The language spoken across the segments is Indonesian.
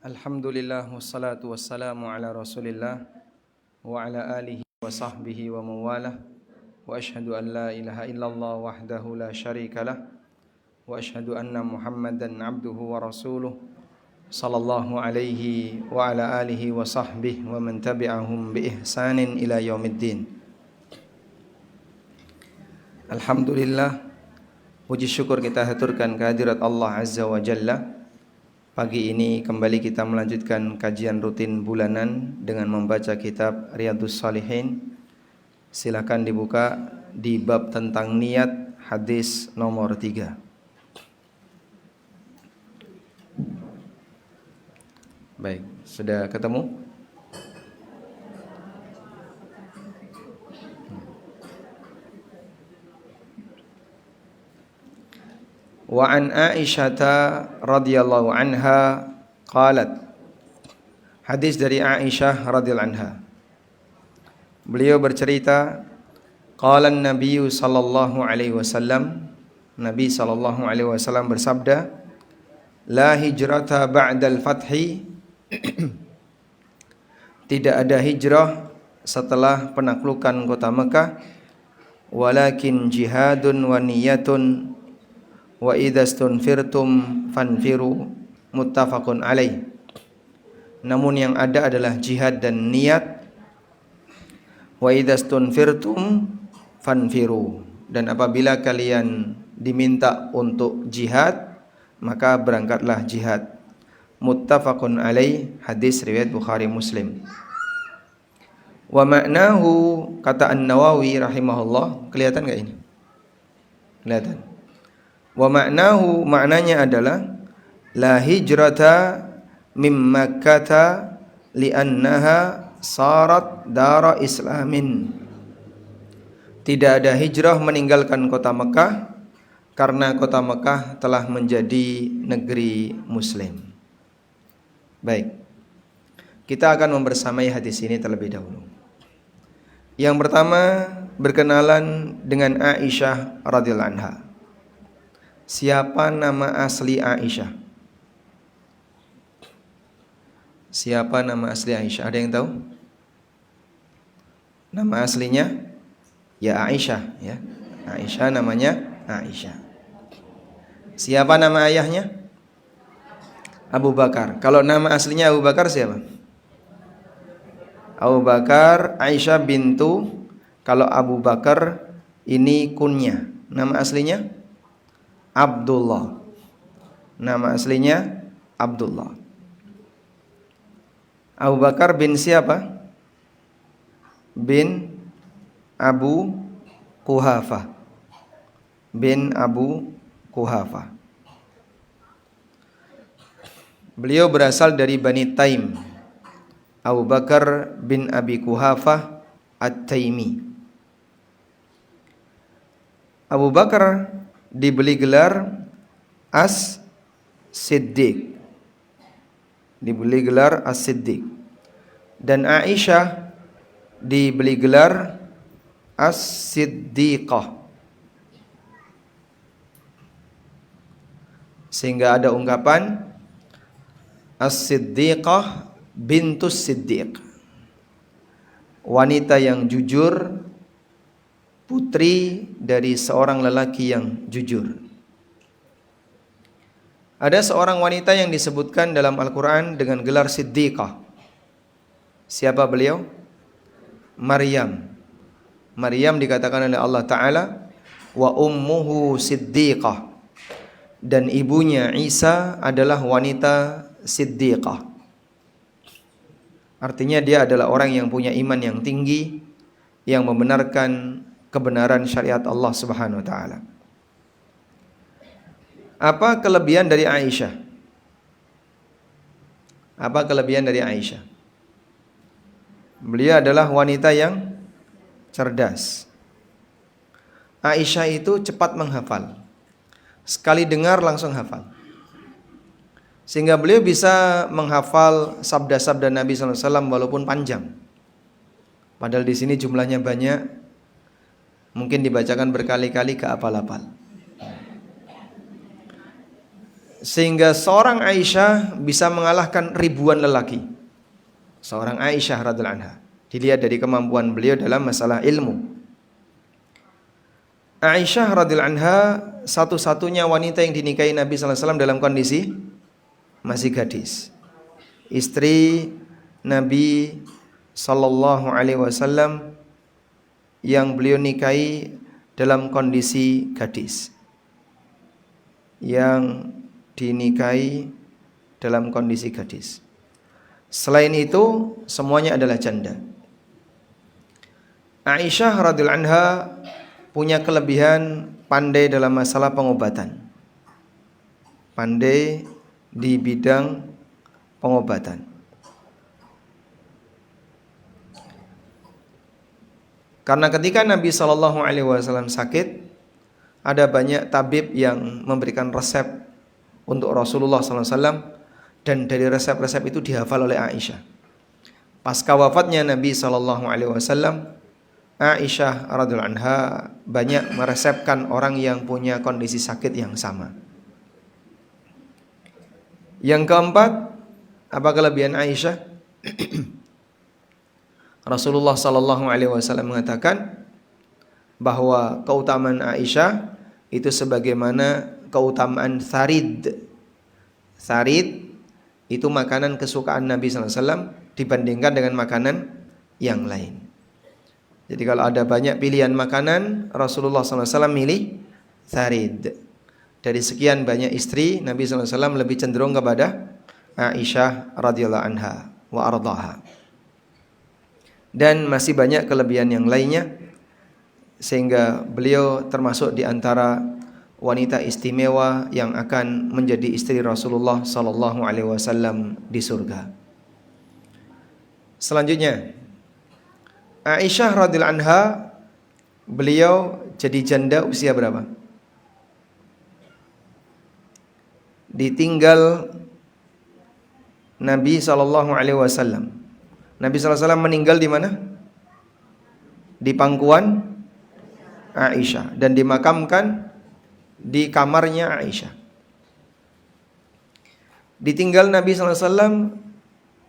Alhamdulillah wassalatu wassalamu ala Rasulillah wa ala alihi wa sahbihi wa mawalah wa ashhadu an la ilaha illallah wahdahu la syarikalah wa ashhadu anna Muhammadan abduhu wa rasuluh sallallahu alaihi wa ala alihi wa sahbihi wa man tabi'ahum bi ihsanin ila yaumiddin. Alhamdulillah, puji syukur kita haturkan kehadirat Allah Azza wa Jalla. Pagi ini kembali kita melanjutkan kajian rutin bulanan dengan membaca kitab Riyadhus Shalihin. Silakan dibuka di bab tentang niat, hadis nomor 3. Baik, sudah ketemu? Wa an Aisyah radhiyallahu anha qalat. Hadis dari Aisyah radhiyallahu anha. Beliau bercerita, qala an-nabiy sallallahu alaihi wasallam, Nabi sallallahu alaihi wasallam bersabda, la hijrata ba'dal fathi, tidak ada hijrah setelah penaklukan kota Mekah, walakin jihadun wa niyatun wa idastunfirtum fanfiru, muttafaqun alaih. Namun yang ada adalah jihad dan niat. Wa idastunfirtum fanfiru, dan apabila kalian diminta untuk jihad, maka berangkatlah jihad. Muttafaqun alaih, hadis riwayat Bukhari Muslim. Wa ma'nahu, kata An-Nawawi rahimahullah, kelihatan enggak ini? Kelihatan. Wa ma'nahu, maknanya adalah la hijrata mim Makkah li'annaha sarat dara islamin. Tidak ada hijrah meninggalkan kota Mekah karena kota Mekah telah menjadi negeri muslim. Baik, kita akan membersamai hadis ini terlebih dahulu. Yang pertama, berkenalan dengan Aisyah radhiyallahu anha. Siapa nama asli Aisyah? Siapa nama asli Aisyah? Ada yang tahu? Nama aslinya ya Aisyah, ya. Aisyah namanya Aisyah. Siapa nama ayahnya? Abu Bakar. Kalau nama aslinya Abu Bakar siapa? Abu Bakar Aisyah bintu. Kalau Abu Bakar ini kunyah. Nama aslinya Abdullah. Nama aslinya Abdullah. Abu Bakar bin siapa? Bin Abu Quhafah. Bin Abu Quhafah. Beliau berasal dari Bani Taim. Abu Bakar bin Abi Quhafah At-Taimi. Abu Bakar diberi gelar As-Siddiq. Diberi gelar As-Siddiq. Dan Aisyah diberi gelar As-Siddiqah. Sehingga ada ungkapan As-Siddiqah bintus Siddiq. Wanita yang jujur, putri dari seorang lelaki yang jujur. Ada seorang wanita yang disebutkan dalam Al-Quran dengan gelar Siddiqah. Siapa beliau? Maryam. Maryam dikatakan oleh Allah Ta'ala, wa ummuhu Siddiqah. Dan ibunya Isa adalah wanita Siddiqah. Artinya dia adalah orang yang punya iman yang tinggi, yang membenarkan kebenaran syariat Allah Subhanahu wa taala. Apa kelebihan dari Aisyah? Apa kelebihan dari Aisyah? Beliau adalah wanita yang cerdas. Aisyah itu cepat menghafal. Sekali dengar langsung hafal. Sehingga beliau bisa menghafal sabda-sabda Nabi sallallahu alaihi wasallam walaupun panjang. Padahal di sini jumlahnya banyak. Mungkin dibacakan berkali-kali ke apal-apal. sehingga seorang Aisyah bisa mengalahkan ribuan lelaki. Seorang Aisyah radhiyallahu anha. Dilihat dari kemampuan beliau dalam masalah ilmu. Aisyah radhiyallahu anha satu-satunya wanita yang dinikahi Nabi sallallahu alaihi wasallam dalam kondisi masih gadis. Istri Nabi sallallahu alaihi wasallam yang beliau nikahi dalam kondisi gadis. Yang dinikahi dalam kondisi gadis. Selain itu semuanya adalah janda. Aisyah radhiyallahu anha punya kelebihan pandai dalam masalah pengobatan. Pandai di bidang pengobatan. Karena ketika Nabi SAW sakit, ada banyak tabib yang memberikan resep untuk Rasulullah SAW, dan dari resep-resep itu dihafal oleh Aisyah. Pasca wafatnya Nabi SAW, Aisyah radhiyallahu anha banyak meresepkan orang yang punya kondisi sakit yang sama. Yang keempat, apa kelebihan Aisyah? Rasulullah SAW mengatakan bahwa keutamaan Aisyah itu sebagaimana keutamaan tharid. Tharid itu makanan kesukaan Nabi SAW dibandingkan dengan makanan yang lain. Jadi kalau ada banyak pilihan makanan, Rasulullah SAW milih tharid. Dari sekian banyak istri, Nabi SAW lebih cenderung kepada Aisyah radhiyallahu anha wa ardhaha. Dan masih banyak kelebihan yang lainnya, sehingga beliau termasuk di antara wanita istimewa yang akan menjadi istri Rasulullah SAW di surga. Selanjutnya, Aisyah radhiyallahu anha, beliau jadi janda usia berapa? Ditinggal Nabi SAW. Nabi SAW meninggal di mana? Di pangkuan Aisyah, dan dimakamkan di kamarnya Aisyah. Ditinggal Nabi SAW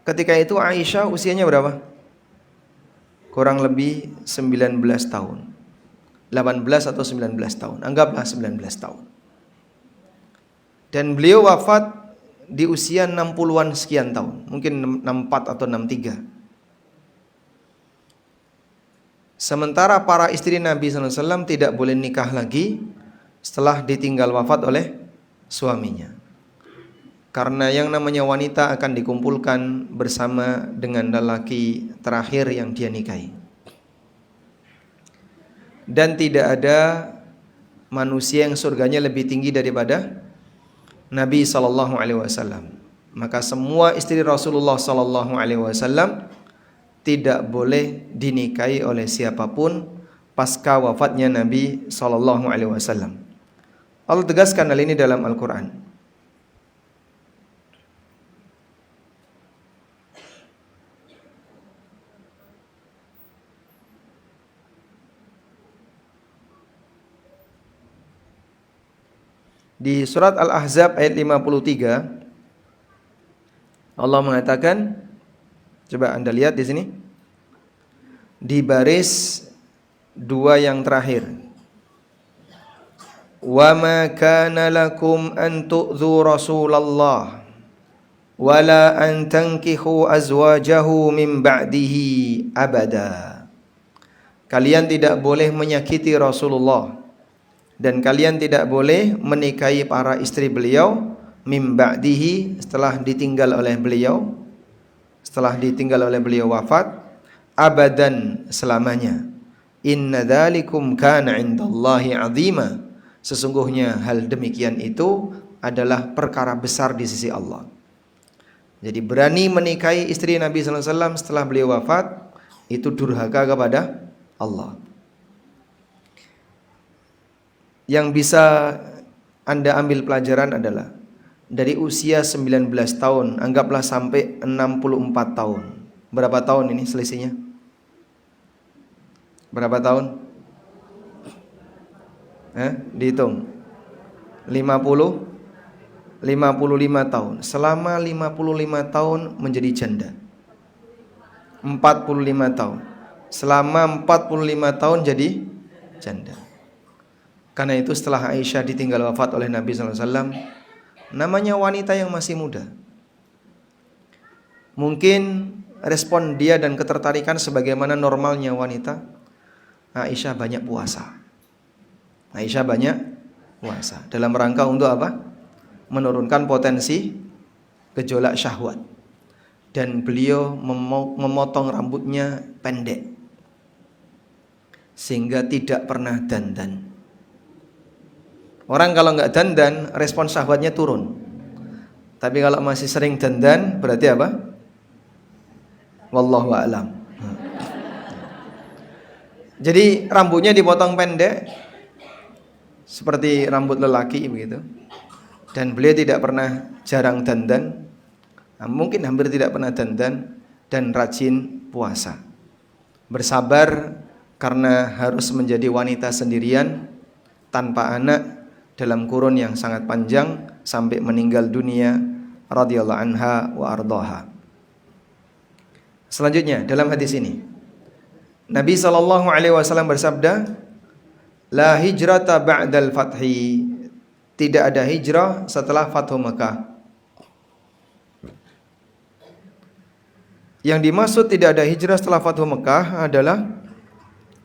ketika itu Aisyah usianya berapa? Kurang lebih 19 tahun. 18 atau 19 tahun. Anggaplah 19 tahun. Dan beliau wafat di usia 60-an sekian tahun. Mungkin 64 atau 63. Sementara para istri Nabi SAW tidak boleh nikah lagi setelah ditinggal wafat oleh suaminya. Karena yang namanya wanita akan dikumpulkan bersama dengan lelaki terakhir yang dia nikahi. Dan tidak ada manusia yang surganya lebih tinggi daripada Nabi SAW. Maka semua istri Rasulullah SAW tidak boleh dinikahi oleh siapapun pasca wafatnya Nabi SAW. Allah tegaskan hal ini dalam Al-Quran. Di surat Al-Ahzab ayat 53, Allah mengatakan, coba Anda lihat di sini, di baris dua yang terakhir. Wa ma kana lakum an tu'dhu Rasulullah wala an tankihu azwajahu min ba'dihi abada. Kalian tidak boleh menyakiti Rasulullah, dan kalian tidak boleh menikahi para istri beliau min ba'dihi, setelah ditinggal oleh beliau, setelah ditinggal oleh beliau wafat, abadan, selamanya. Inna dzalikum kana 'indallahi 'azima. Sesungguhnya hal demikian itu adalah perkara besar di sisi Allah. Jadi berani menikahi istri Nabi sallallahu alaihi wasallam setelah beliau wafat, itu durhaka kepada Allah. Yang bisa Anda ambil pelajaran adalah dari usia 19 tahun, anggaplah sampai 64 tahun. Berapa tahun ini selisihnya? Berapa tahun? Dihitung. 50 55 tahun. Selama 55 tahun menjadi janda. 45 tahun. Selama 45 tahun jadi janda. Karena itu setelah Aisyah ditinggal wafat oleh Nabi SAW, namanya wanita yang masih muda, mungkin respon dia dan ketertarikan sebagaimana normalnya wanita, Aisyah banyak puasa. Aisyah banyak puasa dalam rangka untuk apa? Menurunkan potensi gejolak syahwat. Dan beliau memotong rambutnya pendek sehingga tidak pernah dandan. Orang kalau nggak dandan, respon syahwatnya turun. Tapi kalau masih sering dandan, berarti apa? Wallahu a'lam. Jadi rambutnya dipotong pendek seperti rambut lelaki begitu. Dan beliau tidak pernah jarang dandan. Mungkin hampir tidak pernah dandan dan rajin puasa. Bersabar karena harus menjadi wanita sendirian tanpa anak dalam kurun yang sangat panjang sampai meninggal dunia radhiyallahu anha wa ardhaha. Selanjutnya dalam hadis ini Nabi SAW bersabda, la hijrata ba'dal fathi, tidak ada hijrah setelah Fathu Mekah. Yang dimaksud tidak ada hijrah setelah Fathu Mekah adalah,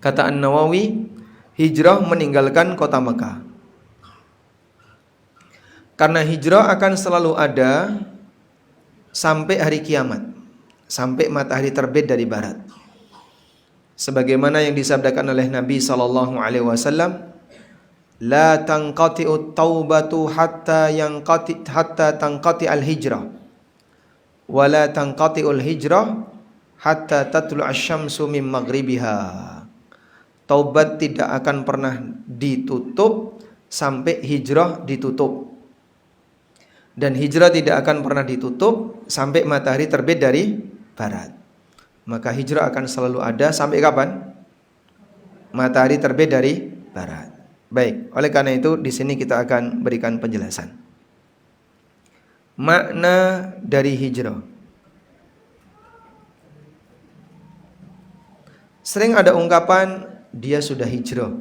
kata An-Nawawi, hijrah meninggalkan kota Mekah. Karena hijrah akan selalu ada sampai hari kiamat, sampai matahari terbit dari barat. Sebagaimana yang disabdakan oleh Nabi SAW, la tanqati'ut taubatu hatta tanqati al-hijrah. Wala tanqati'ul hijrah hatta tatlu'a asy-syamsu min maghribiha. Taubat tidak akan pernah ditutup sampai hijrah ditutup. Dan hijrah tidak akan pernah ditutup sampai matahari terbit dari barat. Maka hijrah akan selalu ada sampai kapan? Matahari terbit dari barat. Baik, oleh karena itu di sini kita akan berikan penjelasan. Makna dari hijrah. Sering ada ungkapan dia sudah hijrah.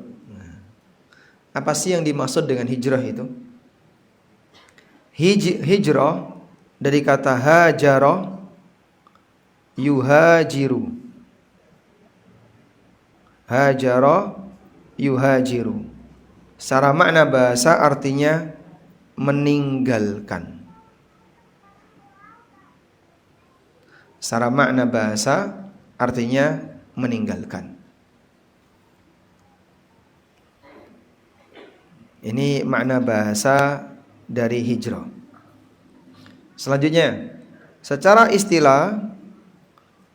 Apa sih yang dimaksud dengan hijrah itu? Hijrah dari kata hajara yuhajiru. Hajara yuhajiru. Secara makna bahasa artinya meninggalkan. Secara makna bahasa artinya meninggalkan. Ini makna bahasa dari hijrah. Selanjutnya, secara istilah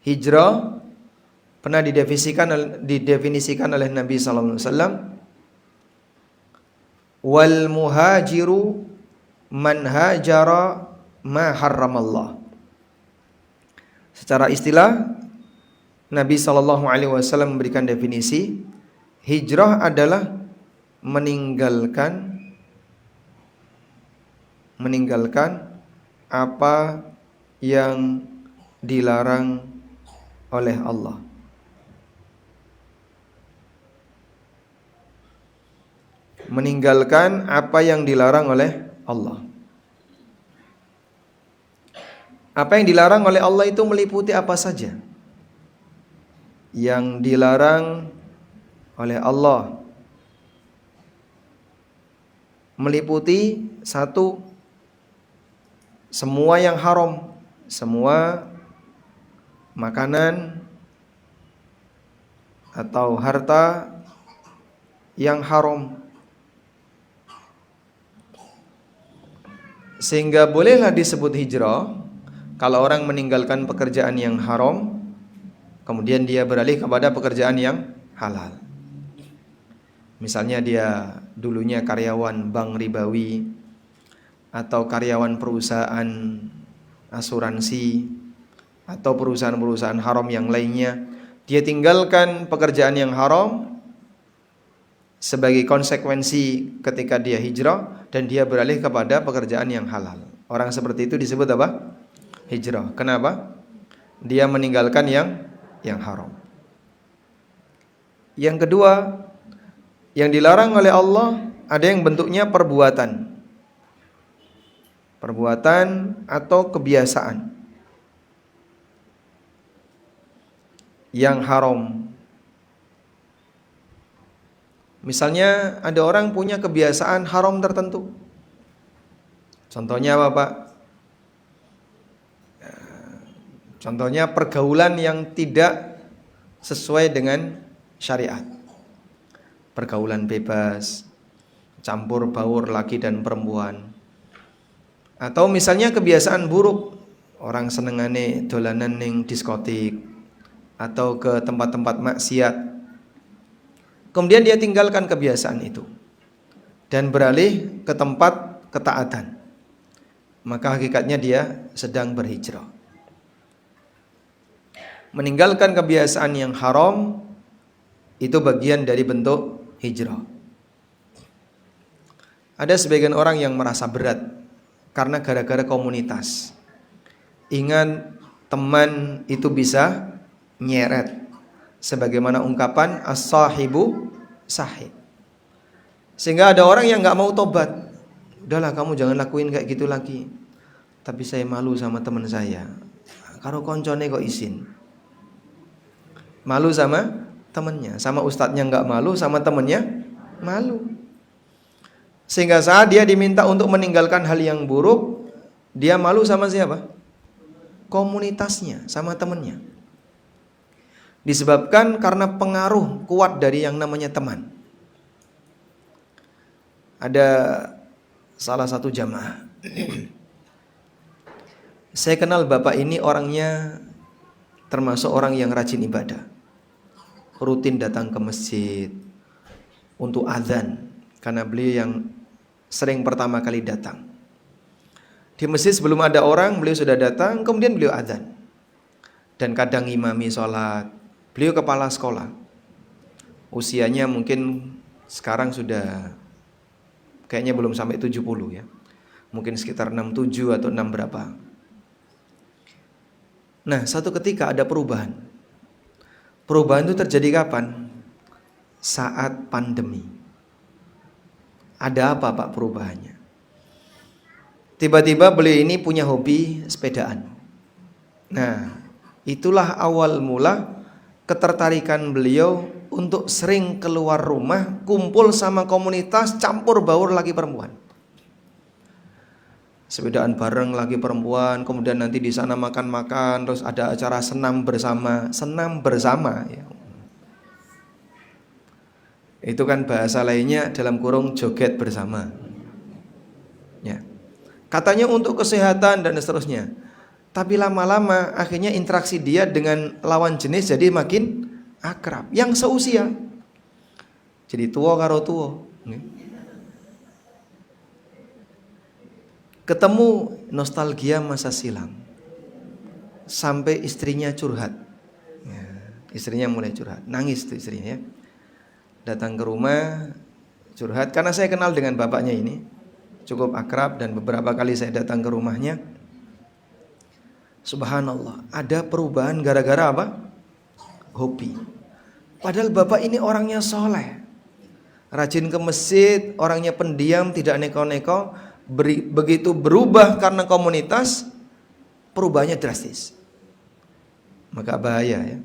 hijrah pernah didefinisikan oleh Nabi sallallahu alaihi wasallam, wal muhajiru man hajara ma harramallah. Secara istilah Nabi SAW memberikan definisi, hijrah adalah meninggalkan apa yang dilarang oleh Allah. Meninggalkan apa yang dilarang oleh Allah. Apa yang dilarang oleh Allah itu meliputi apa saja. Yang dilarang oleh Allah meliputi satu, semua yang haram, semua makanan atau harta yang haram. Sehingga bolehlah disebut hijrah kalau orang meninggalkan pekerjaan yang haram, kemudian dia beralih kepada pekerjaan yang halal. Misalnya dia dulunya karyawan bank ribawi atau karyawan perusahaan asuransi atau perusahaan-perusahaan haram yang lainnya. Dia tinggalkan pekerjaan yang haram sebagai konsekuensi ketika dia hijrah. dan dia beralih kepada pekerjaan yang halal. Orang seperti itu disebut apa? Hijrah. Kenapa? Dia meninggalkan yang haram. Yang kedua, yang dilarang oleh Allah ada yang bentuknya perbuatan. Perbuatan atau kebiasaan yang haram. Misalnya ada orang punya kebiasaan haram tertentu. Contohnya apa, Pak? Contohnya pergaulan yang tidak sesuai dengan syariat. Pergaulan bebas, campur baur laki dan perempuan. Atau misalnya kebiasaan buruk, orang senengane dolanan ning diskotik atau ke tempat-tempat maksiat. Kemudian dia tinggalkan kebiasaan itu dan beralih ke tempat ketaatan. Maka hakikatnya dia sedang berhijrah. Meninggalkan kebiasaan yang haram itu bagian dari bentuk hijrah. Ada sebagian orang yang merasa berat karena gara-gara komunitas. Ingat, teman itu bisa nyeret. Sebagaimana ungkapan as-sahibu sahib. Sehingga ada orang yang gak mau tobat. Udahlah, kamu jangan lakuin kayak gitu lagi. Tapi saya malu sama teman saya. Karo koncone kok izin. Malu sama temannya, sama ustadznya nggak malu, sama temannya malu. Sehingga saat dia diminta untuk meninggalkan hal yang buruk, dia malu sama siapa? Komunitasnya, sama temannya. Disebabkan karena pengaruh kuat dari yang namanya teman. Ada salah satu jamaah. Saya kenal bapak ini orangnya termasuk orang yang rajin ibadah. Rutin datang ke masjid untuk azan, karena beliau yang sering pertama kali datang. Di masjid sebelum ada orang, beliau sudah datang, kemudian beliau azan. Dan kadang imami sholat. Beliau kepala sekolah. Usianya mungkin sekarang sudah kayaknya belum sampai 70 ya. Mungkin sekitar 67 atau 6 berapa. Nah, satu ketika ada perubahan. Perubahan itu terjadi kapan? Saat pandemi. Ada apa Pak perubahannya? Tiba-tiba beliau ini punya hobi sepedaan. Nah, itulah awal mula ketertarikan beliau untuk sering keluar rumah, kumpul sama komunitas, campur baur laki perempuan. Sepedaan bareng laki perempuan, kemudian nanti di sana makan-makan, terus ada acara senam bersama ya. Itu kan bahasa lainnya dalam kurung joget bersama. Ya. Katanya untuk kesehatan dan seterusnya. Tapi lama-lama akhirnya interaksi dia dengan lawan jenis jadi makin akrab, yang seusia. Jadi tua karo tua. Ketemu nostalgia masa silam. Sampai istrinya curhat. Ya, istrinya mulai curhat. Nangis tuh istrinya ya. Datang ke rumah curhat. Karena saya kenal dengan bapaknya ini, cukup akrab, dan beberapa kali saya datang ke rumahnya. Subhanallah, ada perubahan gara-gara apa? Hobi. Padahal bapak ini orangnya soleh, rajin ke masjid, orangnya pendiam, tidak neko-neko. Begitu berubah karena komunitas, perubahannya drastis. Maka bahaya ya.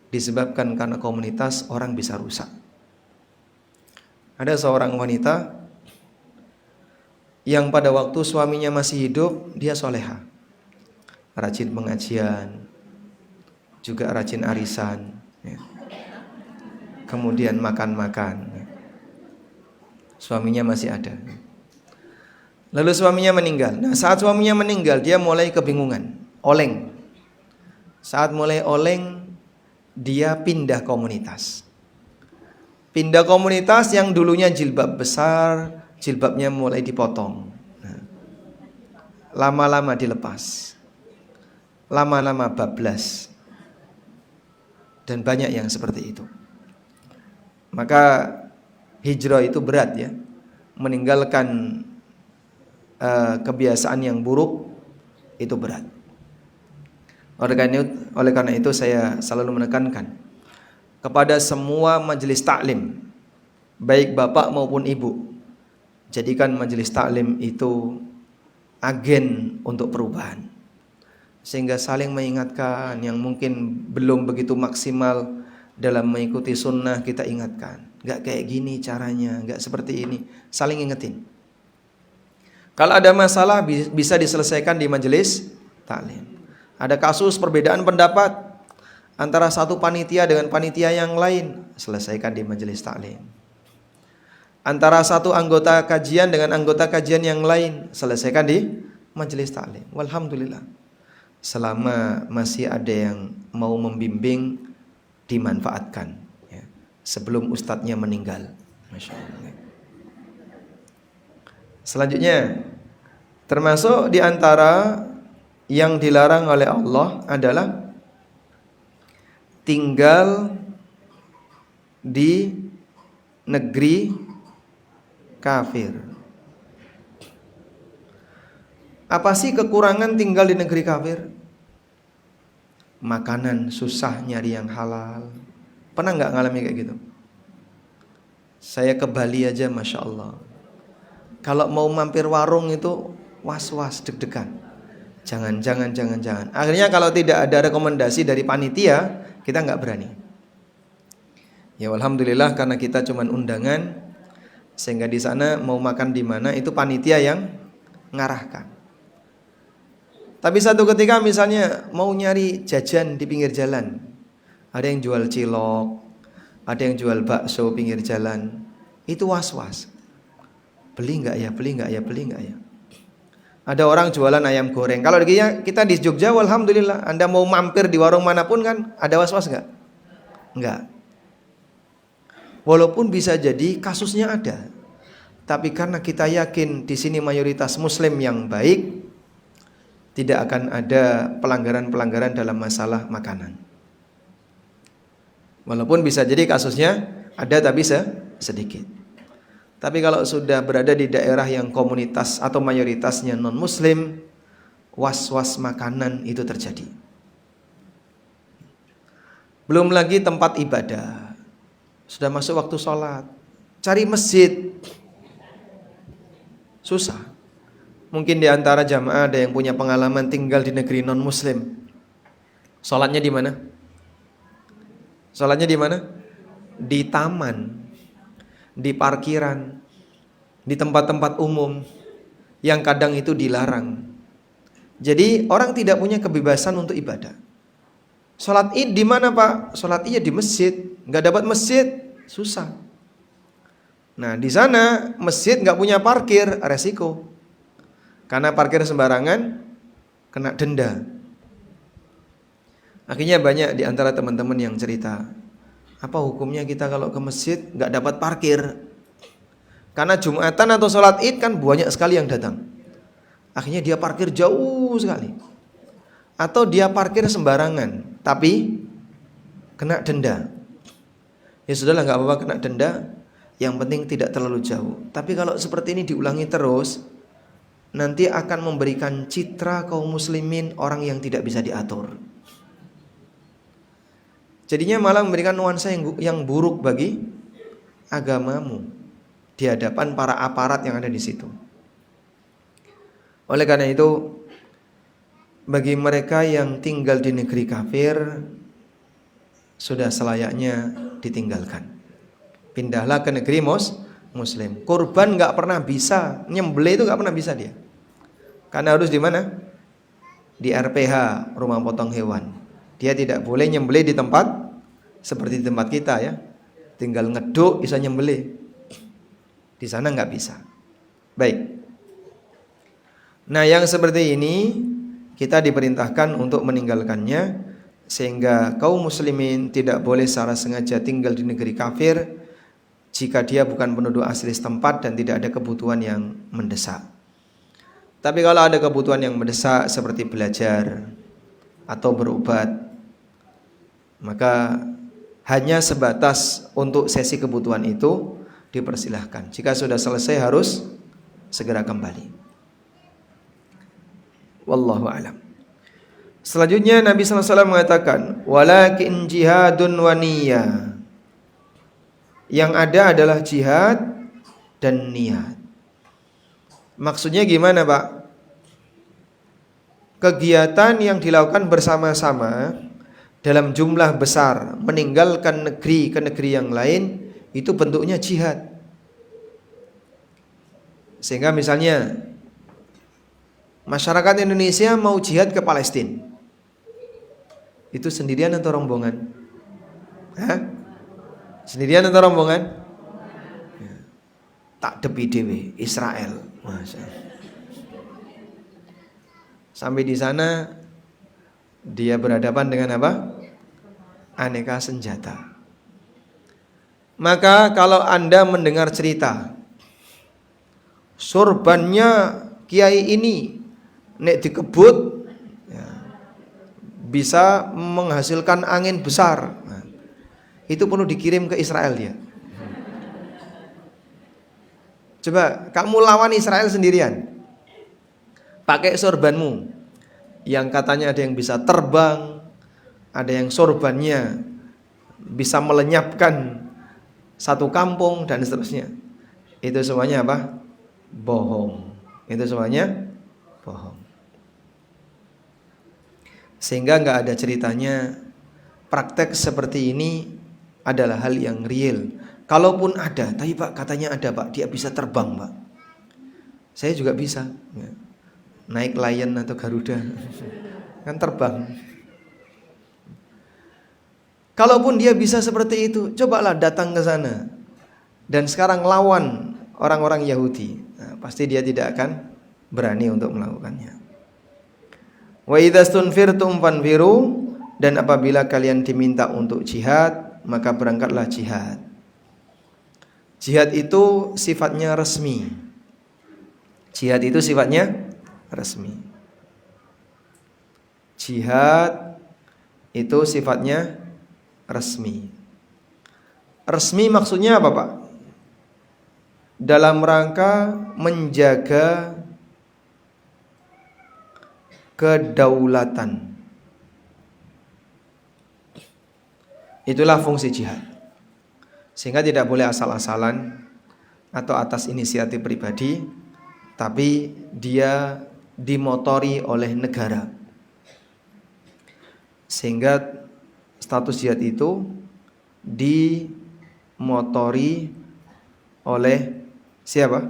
Disebabkan karena komunitas orang bisa rusak. Ada seorang wanita yang pada waktu suaminya masih hidup, dia soleha, rajin pengajian, juga rajin arisan ya. Kemudian makan-makan ya. Suaminya masih ada. Lalu suaminya meninggal. Nah, saat suaminya meninggal, dia mulai kebingungan, oleng. Saat mulai oleng, dia pindah komunitas. Pindah komunitas yang dulunya jilbab besar, jilbabnya mulai dipotong. Nah, lama-lama dilepas. Lama-lama bablas. Dan banyak yang seperti itu. Maka hijrah itu berat ya. Meninggalkan kebiasaan yang buruk itu berat. Oleh karena itu saya selalu menekankan kepada semua majelis taklim, baik bapak maupun ibu, jadikan majelis taklim itu agen untuk perubahan, sehingga saling mengingatkan. Yang mungkin belum begitu maksimal dalam mengikuti sunnah, kita ingatkan, gak kayak gini caranya, gak seperti ini, saling ingetin. Kalau ada masalah bisa diselesaikan di majelis taklim. Ada kasus perbedaan pendapat antara satu panitia dengan panitia yang lain, selesaikan di majelis taklim. Antara satu anggota kajian dengan anggota kajian yang lain, selesaikan di majelis taklim. Walhamdulillah, selama masih ada yang mau membimbing, dimanfaatkan ya, sebelum ustadznya meninggal. Masya Allah. Selanjutnya, termasuk di antara yang dilarang oleh Allah adalah tinggal di negeri kafir. Apa sih kekurangan tinggal di negeri kafir? Makanan susah nyari yang halal. Pernah nggak ngalami kayak gitu? Saya ke Bali aja, Masya Allah, kalau mau mampir warung itu was-was, deg-degan. Jangan. Akhirnya kalau tidak ada rekomendasi dari panitia, kita nggak berani. Ya alhamdulillah, karena kita cuman undangan, sehingga di sana mau makan di mana itu panitia yang ngarahkan. Tapi satu ketika misalnya mau nyari jajan di pinggir jalan, ada yang jual cilok, ada yang jual bakso pinggir jalan, itu was-was. Beli nggak ya? Ada orang jualan ayam goreng. Kalau kita di Jogja, alhamdulillah, Anda mau mampir di warung manapun kan ada was-was nggak? Nggak. Walaupun bisa jadi kasusnya ada, tapi karena kita yakin di sini mayoritas Muslim yang baik, tidak akan ada pelanggaran-pelanggaran dalam masalah makanan. Walaupun bisa jadi kasusnya ada, tapi sedikit. Tapi kalau sudah berada di daerah yang komunitas atau mayoritasnya non-muslim, was-was makanan itu terjadi. Belum lagi tempat ibadah. Sudah masuk waktu sholat, cari masjid susah. Mungkin di antara jamaah ada yang punya pengalaman tinggal di negeri non-muslim. Sholatnya di mana? Sholatnya di mana? Di taman, di parkiran, di tempat-tempat umum yang kadang itu dilarang. Jadi orang tidak punya kebebasan untuk ibadah. Sholat id di mana Pak? Sholat id di masjid. Nggak dapat masjid, susah. Nah di sana masjid nggak punya parkir, resiko. Karena parkir sembarangan kena denda. Akhirnya banyak di antara teman-teman yang cerita, apa hukumnya kita kalau ke masjid nggak dapat parkir? Karena Jumatan atau sholat id kan banyak sekali yang datang. Akhirnya dia parkir jauh sekali. Atau dia parkir sembarangan, tapi kena denda. Ya sudahlah, nggak apa-apa kena denda, yang penting tidak terlalu jauh. Tapi kalau seperti ini diulangi terus, nanti akan memberikan citra kaum muslimin orang yang tidak bisa diatur. Jadinya malah memberikan nuansa yang buruk bagi agamamu di hadapan para aparat yang ada di situ. Oleh karena itu, bagi mereka yang tinggal di negeri kafir, sudah selayaknya ditinggalkan. Pindahlah ke negeri muslim. Kurban nggak pernah bisa, nyembelih itu nggak pernah bisa dia. Karena harus di mana? Di RPH, rumah potong hewan. Dia tidak boleh nyembelih di tempat seperti di tempat kita ya. Tinggal ngeduk bisa nyembelih. Di sana nggak bisa. Baik. Nah yang seperti ini kita diperintahkan untuk meninggalkannya, sehingga kaum muslimin tidak boleh secara sengaja tinggal di negeri kafir jika dia bukan penduduk asli setempat dan tidak ada kebutuhan yang mendesak. Tapi kalau ada kebutuhan yang mendesak seperti belajar atau berobat, maka hanya sebatas untuk sesi kebutuhan itu dipersilahkan. Jika sudah selesai harus segera kembali. Wallahu a'lam. Selanjutnya Nabi sallallahu alaihi wasallam mengatakan, "Walakin jihadun wa niyyah." Yang ada adalah jihad dan niat. Maksudnya gimana, Pak? Kegiatan yang dilakukan bersama-sama dalam jumlah besar, meninggalkan negeri ke negeri yang lain, itu bentuknya jihad. Sehingga misalnya masyarakat Indonesia mau jihad ke Palestina, itu sendirian atau rombongan? Hah? Sendirian atau rombongan? Ya. Tak depi dewe Israel. Masya. Sampai di sana dia berhadapan dengan apa? Aneka senjata. Maka kalau Anda mendengar cerita sorbannya kiai ini nek dikebut ya, bisa menghasilkan angin besar, nah, itu perlu dikirim ke Israel dia. Coba kamu lawan Israel sendirian, pakai sorbanmu yang katanya ada yang bisa terbang, ada yang sorbannya bisa melenyapkan satu kampung dan seterusnya. Itu semuanya apa? Bohong. Itu semuanya bohong. Sehingga nggak ada ceritanya praktek seperti ini adalah hal yang real. Kalaupun ada, tapi Pak katanya ada Pak, dia bisa terbang Pak. Saya juga bisa ya. Naik Lion atau Garuda kan terbang. Kalaupun dia bisa seperti itu, cobalah datang ke sana dan sekarang lawan orang-orang Yahudi. Nah, pasti dia tidak akan berani untuk melakukannya. Wa idzastunfirtum fanfiru, dan apabila kalian diminta untuk jihad, maka berangkatlah jihad. Jihad itu sifatnya resmi. Jihad itu sifatnya resmi. Jihad itu sifatnya resmi. Resmi maksudnya apa, Pak? Dalam rangka menjaga kedaulatan. Itulah fungsi jihad. Sehingga tidak boleh asal-asalan atau atas inisiatif pribadi, tapi dia dimotori oleh negara. Sehingga status jihad itu dimotori oleh siapa?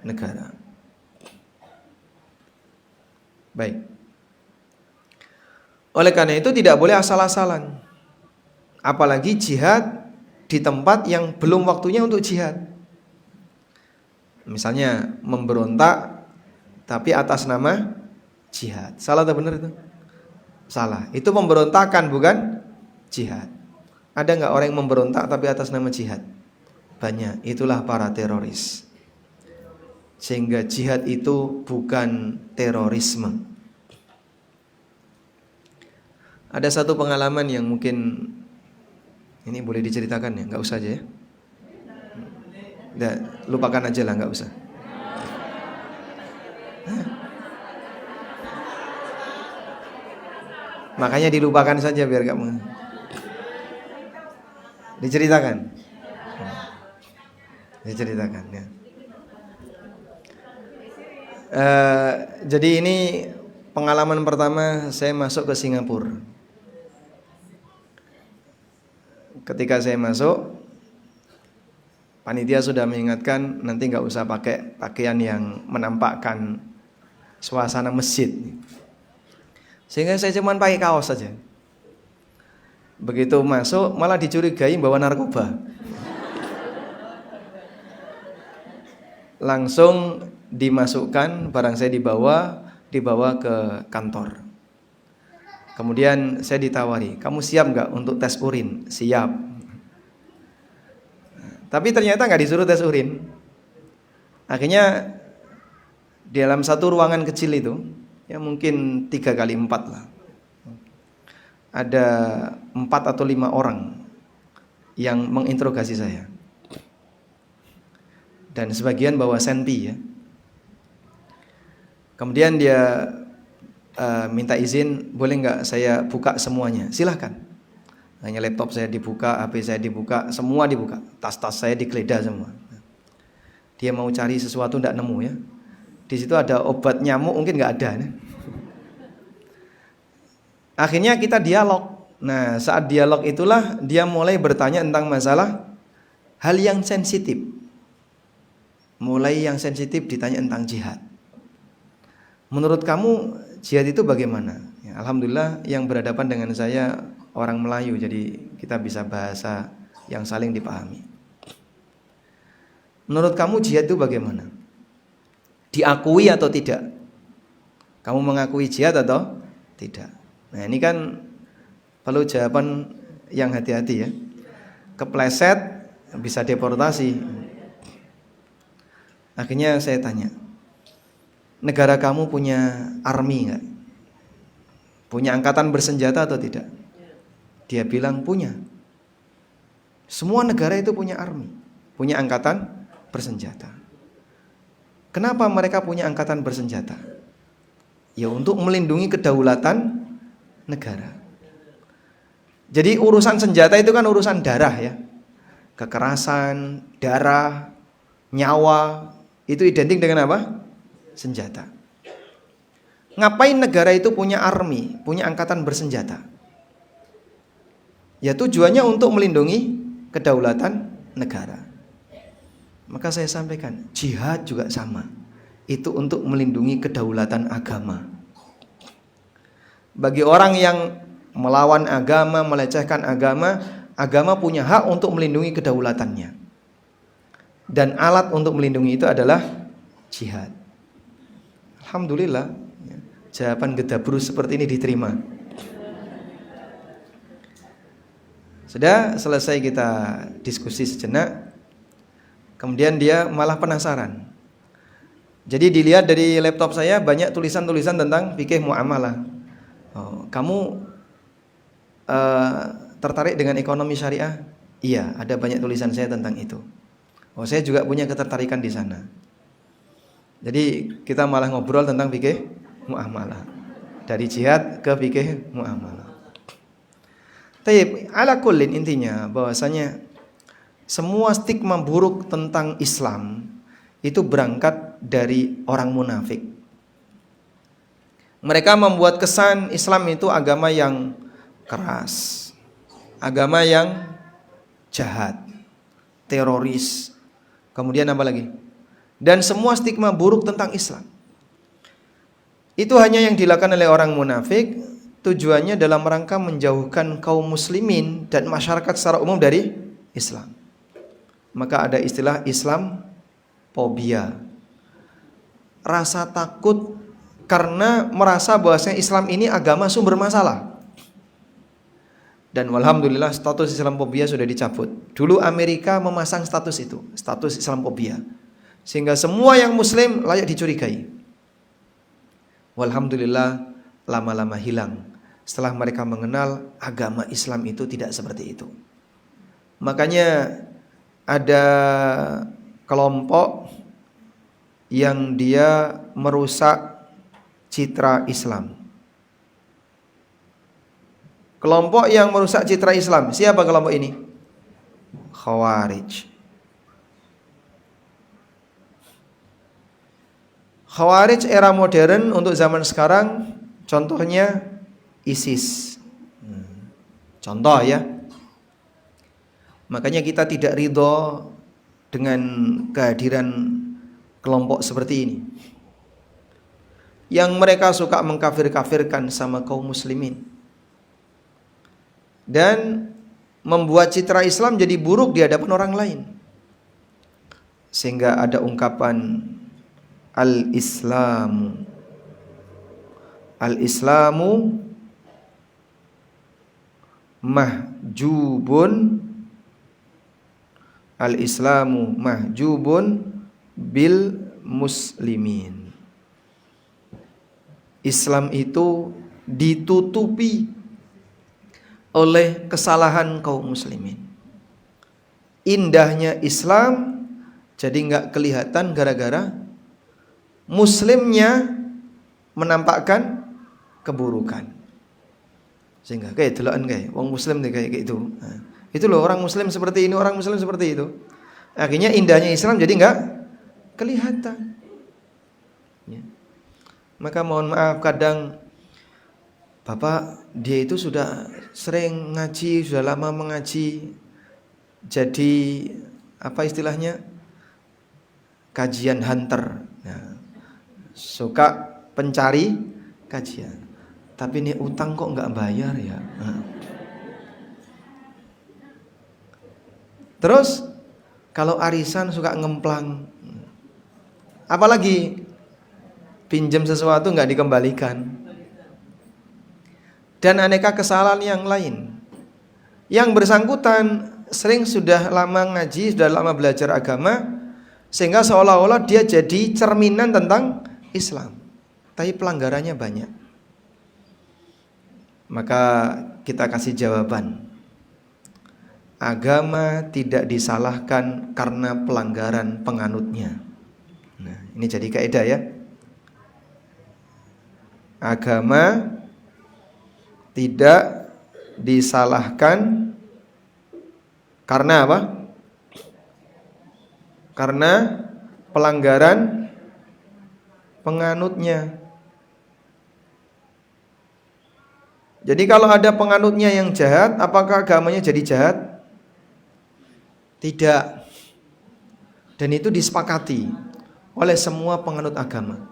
Negara. Baik. Oleh karena itu tidak boleh asal-asalan. Apalagi jihad di tempat yang belum waktunya untuk jihad. Misalnya memberontak tapi atas nama jihad. Salah atau benar itu? Salah. Itu pemberontakan bukan jihad. Ada nggak orang yang memberontak tapi atas nama jihad? Banyak. Itulah para teroris. Sehingga jihad itu bukan terorisme. Ada satu pengalaman yang mungkin ini boleh diceritakan ya, nggak usah aja ya. Udah, lupakan aja lah, nggak usah. Makanya dilupakan saja biar gak diceritakan. Diceritakan ya. Jadi ini pengalaman pertama saya masuk ke Singapura. Ketika saya masuk, panitia sudah mengingatkan nanti nggak usah pakai pakaian yang menampakkan suasana masjid. Sehingga saya cuma pakai kaos saja. Begitu masuk malah dicurigai bawa narkoba. Langsung dimasukkan, barang saya dibawa ke kantor. Kemudian saya ditawari, kamu siap nggak untuk tes urin? Siap. Tapi ternyata nggak disuruh tes urin. Akhirnya di dalam satu ruangan kecil itu, ya mungkin 3x4 lah, ada 4 atau 5 orang yang menginterogasi saya. Dan sebagian bawa senpi ya. Kemudian dia minta izin, boleh nggak saya buka semuanya? Silahkan. Hanya laptop saya dibuka, HP saya dibuka, semua dibuka. Tas-tas saya digeledah semua. Dia mau cari sesuatu nggak nemu ya. Di situ ada obat nyamuk mungkin nggak ada. Akhirnya kita dialog. Nah, saat dialog itulah dia mulai bertanya tentang masalah hal yang sensitif. Mulai yang sensitif ditanya tentang jihad. Menurut kamu jihad itu bagaimana? Ya, alhamdulillah yang berhadapan dengan saya orang Melayu, jadi kita bisa bahasa yang saling dipahami. Menurut kamu jihad itu bagaimana? Diakui atau tidak? Kamu mengakui jihad atau tidak? Nah, ini kan perlu jawaban yang hati-hati ya. Kepleset bisa deportasi. Akhirnya saya tanya, negara kamu punya army enggak? Punya angkatan bersenjata atau tidak? Dia bilang punya. Semua negara itu punya army, punya angkatan bersenjata. Kenapa mereka punya angkatan bersenjata? Ya untuk melindungi kedaulatan negara. Jadi urusan senjata itu kan urusan darah ya. Kekerasan, darah, nyawa, itu identik dengan apa? Senjata. Ngapain negara itu punya army, punya angkatan bersenjata? Ya tujuannya untuk melindungi kedaulatan negara. Maka saya sampaikan, jihad juga sama. Itu untuk melindungi kedaulatan agama. Bagi orang yang melawan agama, melecehkan agama, agama punya hak untuk melindungi kedaulatannya. Dan alat untuk melindungi itu adalah jihad. Alhamdulillah, jawaban gedabrus seperti ini diterima. Sudah selesai kita diskusi sejenak. Kemudian dia malah penasaran. Jadi dilihat dari laptop saya banyak tulisan-tulisan tentang fikih muamalah. Oh, kamu tertarik dengan ekonomi syariah? Iya, ada banyak tulisan saya tentang itu. Oh, saya juga punya ketertarikan di sana. Jadi kita malah ngobrol tentang fikih muamalah. Dari jihad ke fikih muamalah. Tapi ala kullin intinya bahwasanya semua stigma buruk tentang Islam itu berangkat dari orang munafik. Mereka membuat kesan Islam itu agama yang keras, agama yang jahat, teroris. Kemudian apa lagi? Dan semua stigma buruk tentang Islam itu hanya yang dilakukan oleh orang munafik. Tujuannya dalam rangka menjauhkan kaum muslimin dan masyarakat secara umum dari Islam. Maka ada istilah Islam fobia. Rasa takut karena merasa bahwasanya Islam ini agama sumber masalah. Dan alhamdulillah status Islamofobia sudah dicabut. Dulu Amerika memasang status itu, status Islamofobia, sehingga semua yang muslim layak dicurigai. Walhamdulillah lama-lama hilang setelah mereka mengenal agama Islam itu tidak seperti itu. Makanya ada kelompok yang dia merusak citra Islam. Kelompok yang merusak citra Islam. Siapa kelompok ini? Khawarij. Khawarij era modern untuk zaman sekarang contohnya ISIS. Contoh ya. Makanya kita tidak ridho dengan kehadiran kelompok seperti ini. Yang mereka suka mengkafir-kafirkan sama kaum muslimin. Dan membuat citra Islam jadi buruk di hadapan orang lain. Sehingga ada ungkapan Al-Islamu mahjubun bil muslimin. Islam itu ditutupi oleh kesalahan kaum muslimin. Indahnya Islam jadi nggak kelihatan gara-gara muslimnya menampakkan keburukan. Sehingga kayak deloken kayak wong muslim nih kayak gitu. Nah, itu loh orang muslim seperti ini, orang muslim seperti itu. Akhirnya indahnya Islam jadi enggak kelihatan. Ya. Maka mohon maaf kadang Bapak dia itu sudah sering ngaji, sudah lama mengaji. Jadi apa istilahnya? Kajian hunter. Nah, suka pencari kajian. Tapi ini utang kok enggak bayar ya. Nah. Terus kalau arisan suka ngemplang. Apalagi pinjam sesuatu enggak dikembalikan. Dan aneka kesalahan yang lain. Yang bersangkutan sering sudah lama ngaji, sudah lama belajar agama, sehingga seolah-olah dia jadi cerminan tentang Islam. Tapi pelanggarannya banyak. Maka kita kasih jawaban. Agama tidak disalahkan karena pelanggaran penganutnya. Nah, ini jadi kaidah ya. Agama tidak disalahkan karena apa? Karena pelanggaran penganutnya. Jadi kalau ada penganutnya yang jahat, apakah agamanya jadi jahat? Tidak. Dan itu disepakati oleh semua penganut agama.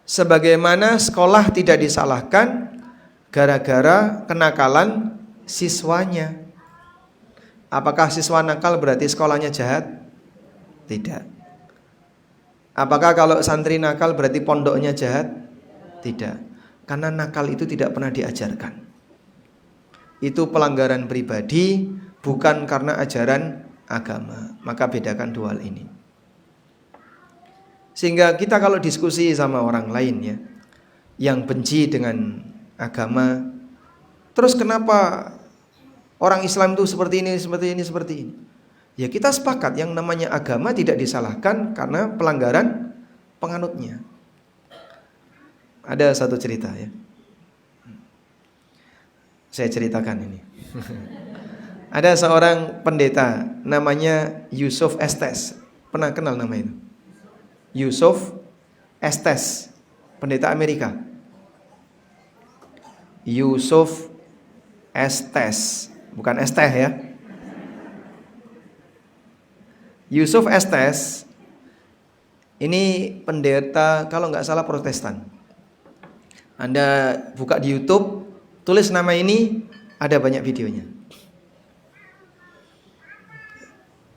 Sebagaimana sekolah tidak disalahkan gara-gara kenakalan siswanya. Apakah siswa nakal berarti sekolahnya jahat? Tidak. Apakah kalau santri nakal berarti pondoknya jahat? Tidak. Karena nakal itu tidak pernah diajarkan. Itu pelanggaran pribadi, bukan karena ajaran agama. Maka bedakan dua hal ini. Sehingga kita kalau diskusi sama orang lain ya, yang benci dengan agama, terus kenapa orang Islam itu seperti ini, seperti ini, seperti ini? Ya kita sepakat yang namanya agama tidak disalahkan karena pelanggaran penganutnya. Ada satu cerita ya, saya ceritakan ini. Ada seorang pendeta namanya Yusuf Estes. Pernah kenal nama itu? Yusuf Estes, pendeta Amerika. Yusuf Estes, bukan Esteh ya. Yusuf Estes ini pendeta kalau nggak salah Protestan. Anda buka di YouTube, tulis nama ini, ada banyak videonya.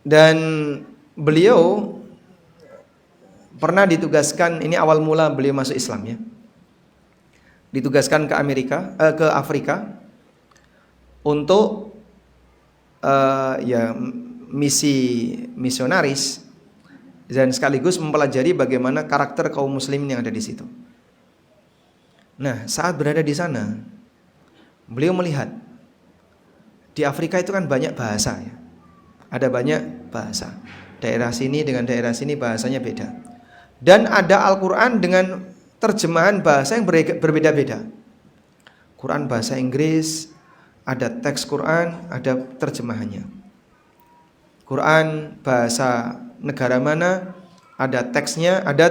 Dan beliau pernah ditugaskan, ini awal mula beliau masuk Islam ya. Ditugaskan ke ke Afrika untuk misi misionaris dan sekaligus mempelajari bagaimana karakter kaum muslimin yang ada di situ. Nah, saat berada di sana, beliau melihat di Afrika itu kan banyak bahasa ya. Ada banyak bahasa. Daerah sini dengan daerah sini bahasanya beda. Dan ada Al-Quran dengan terjemahan bahasa yang berbeda-beda. Quran bahasa Inggris, ada teks Quran, ada terjemahannya. Quran bahasa negara mana, ada teksnya, ada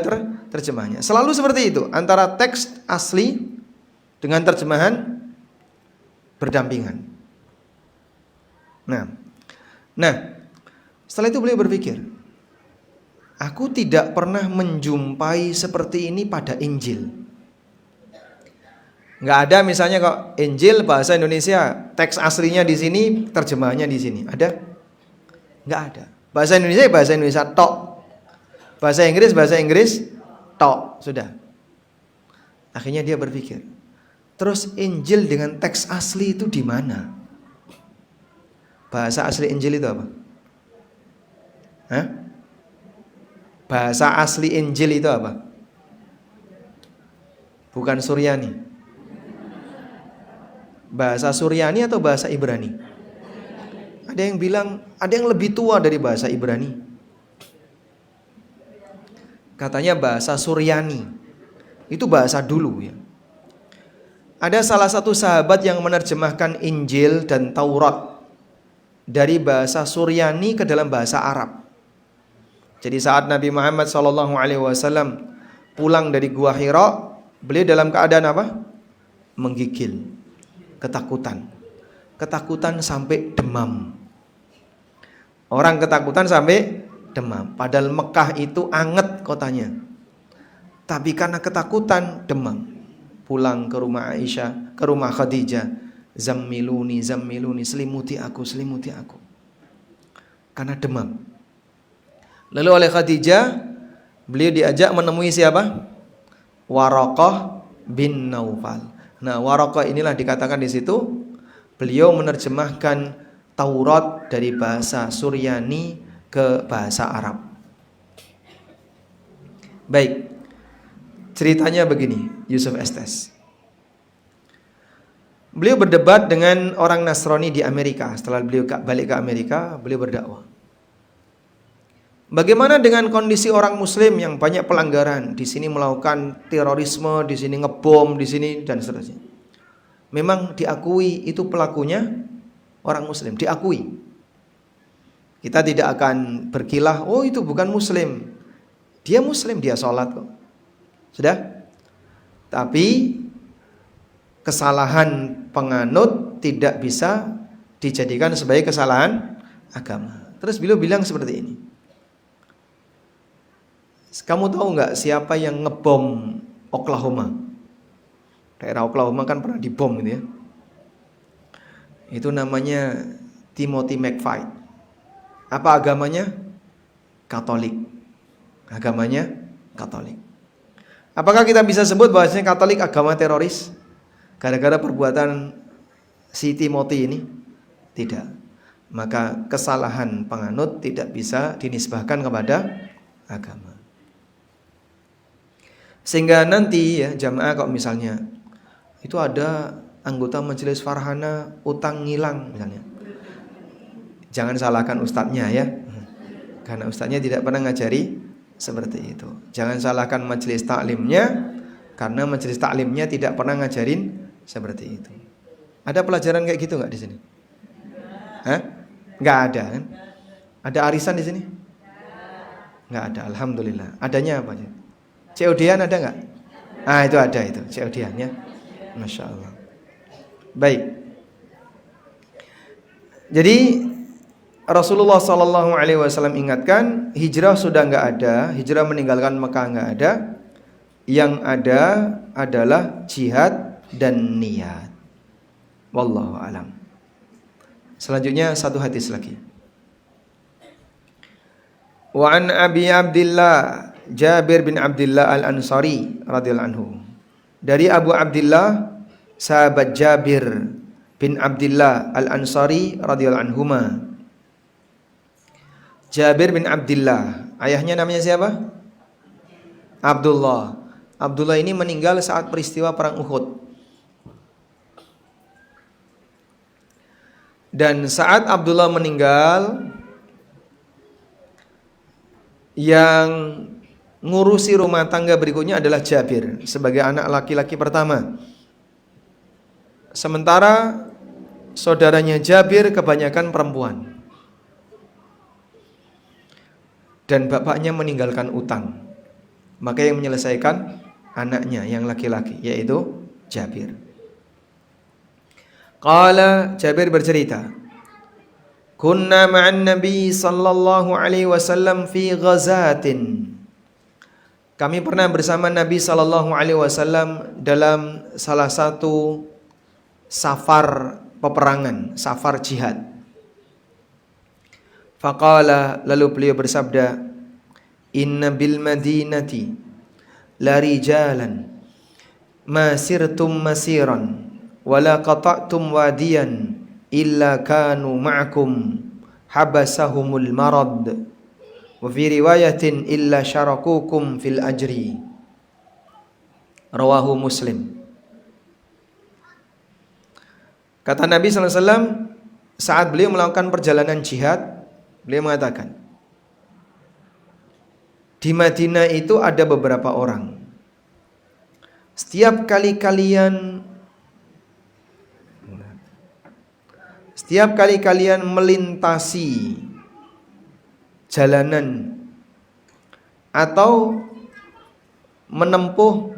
terjemahannya. Selalu seperti itu, antara teks asli dengan terjemahan berdampingan. Nah, setelah itu beliau berpikir, aku tidak pernah menjumpai seperti ini pada Injil. Nggak ada misalnya kok Injil bahasa Indonesia, teks aslinya di sini, terjemahannya di sini. Ada? Nggak ada. Bahasa Indonesia tok. Bahasa Inggris tok. Sudah. Akhirnya dia berpikir, terus Injil dengan teks asli itu di mana? Bahasa asli Injil itu apa? Hah? Bahasa asli Injil itu apa? Bukan Suryani. Bahasa Suryani atau bahasa Ibrani? Ada yang bilang, ada yang lebih tua dari bahasa Ibrani. Katanya bahasa Suryani. Itu bahasa dulu ya. Ada salah satu sahabat yang menerjemahkan Injil dan Taurat dari bahasa Suryani ke dalam bahasa Arab. Jadi saat Nabi Muhammad SAW pulang dari Gua Hira, beliau dalam keadaan apa? Menggigil, ketakutan. Ketakutan sampai demam. Orang ketakutan sampai demam. Padahal Mekah itu anget kotanya. Tapi karena ketakutan, demam. Pulang ke rumah Aisyah, ke rumah Khadijah. Zammiluni, zammiluni, selimuti aku, selimuti aku. Karena demam. Lalu oleh Khadijah, beliau diajak menemui siapa? Waraqah bin Naufal. Nah, Waraqah inilah dikatakan di situ, beliau menerjemahkan Taurat dari bahasa Suryani ke bahasa Arab. Baik, ceritanya begini, Yusuf Estes. Beliau berdebat dengan orang Nasrani di Amerika. Setelah beliau balik ke Amerika, beliau berdakwah. Bagaimana dengan kondisi orang Muslim yang banyak pelanggaran, di sini melakukan terorisme, di sini ngebom, di sini dan seterusnya. Memang diakui itu pelakunya orang Muslim, diakui. Kita tidak akan berkilah, oh itu bukan Muslim. Dia Muslim, dia sholat kok. Sudah? Tapi kesalahan penganut tidak bisa dijadikan sebagai kesalahan agama. Terus beliau bilang seperti ini. Kamu tahu nggak siapa yang ngebom Oklahoma? Daerah Oklahoma kan pernah dibom gitu ya. Itu namanya Timothy McVeigh. Apa agamanya? Katolik. Agamanya Katolik. Apakah kita bisa sebut bahwasanya Katolik agama teroris? Gara-gara perbuatan si Timothy ini? Tidak. Maka kesalahan penganut tidak bisa dinisbahkan kepada agama. Sehingga nanti ya jamaah kalau misalnya itu ada anggota majelis Farhana utang ngilang misalnya, jangan salahkan ustadznya ya, karena ustadznya tidak pernah ngajari seperti itu. Jangan salahkan majelis taklimnya, karena majelis taklimnya tidak pernah ngajarin seperti itu. Ada pelajaran kayak gitu nggak di sini? Hah? Nggak ada kan? Ada arisan di sini? Nggak ada. Alhamdulillah. Adanya apa aja? COD-an ada nggak? Ah itu ada itu COD-an ya. Masya Allah. Baik. Jadi Rasulullah SAW ingatkan, hijrah sudah nggak ada, hijrah meninggalkan Mekah nggak ada. Yang ada adalah jihad dan niat. Wallahu alam. Selanjutnya satu hadis lagi. Wa an Abi Abdillah Jabir bin Abdillah Al-Ansari radhiyallahu anhu. Dari Abu Abdillah sahabat Jabir bin Abdillah Al-Ansari radhiyallahu anhuma. Jabir bin Abdillah, ayahnya namanya siapa? Abdullah. Abdullah ini meninggal saat peristiwa perang Uhud. Dan saat Abdullah meninggal, yang ngurusi rumah tangga berikutnya adalah Jabir sebagai anak laki-laki pertama. Sementara saudaranya Jabir kebanyakan perempuan. Dan bapaknya meninggalkan utang. Maka yang menyelesaikan anaknya yang laki-laki, yaitu Jabir. Qala, Jabir bercerita, kunna ma'an Nabi sallallahu alaihi wasallam fi ghazatin. Kami pernah bersama Nabi sallallahu alaihi wasallam dalam salah satu safar peperangan, safar jihad. Faqala, lalu beliau bersabda, inna bil madinati la rijalan ma sirtum masiran wala qata'tum wadiyan illa kanu ma'akum habasahumul marad wa fi riwayatin illa syarakukum fil ajri. Rawahu Muslim. Kata Nabi SAW saat beliau melakukan perjalanan jihad, beliau mengatakan, di Madinah itu ada beberapa orang. Setiap kali kalian Setiap kali kalian melintasi jalanan atau menempuh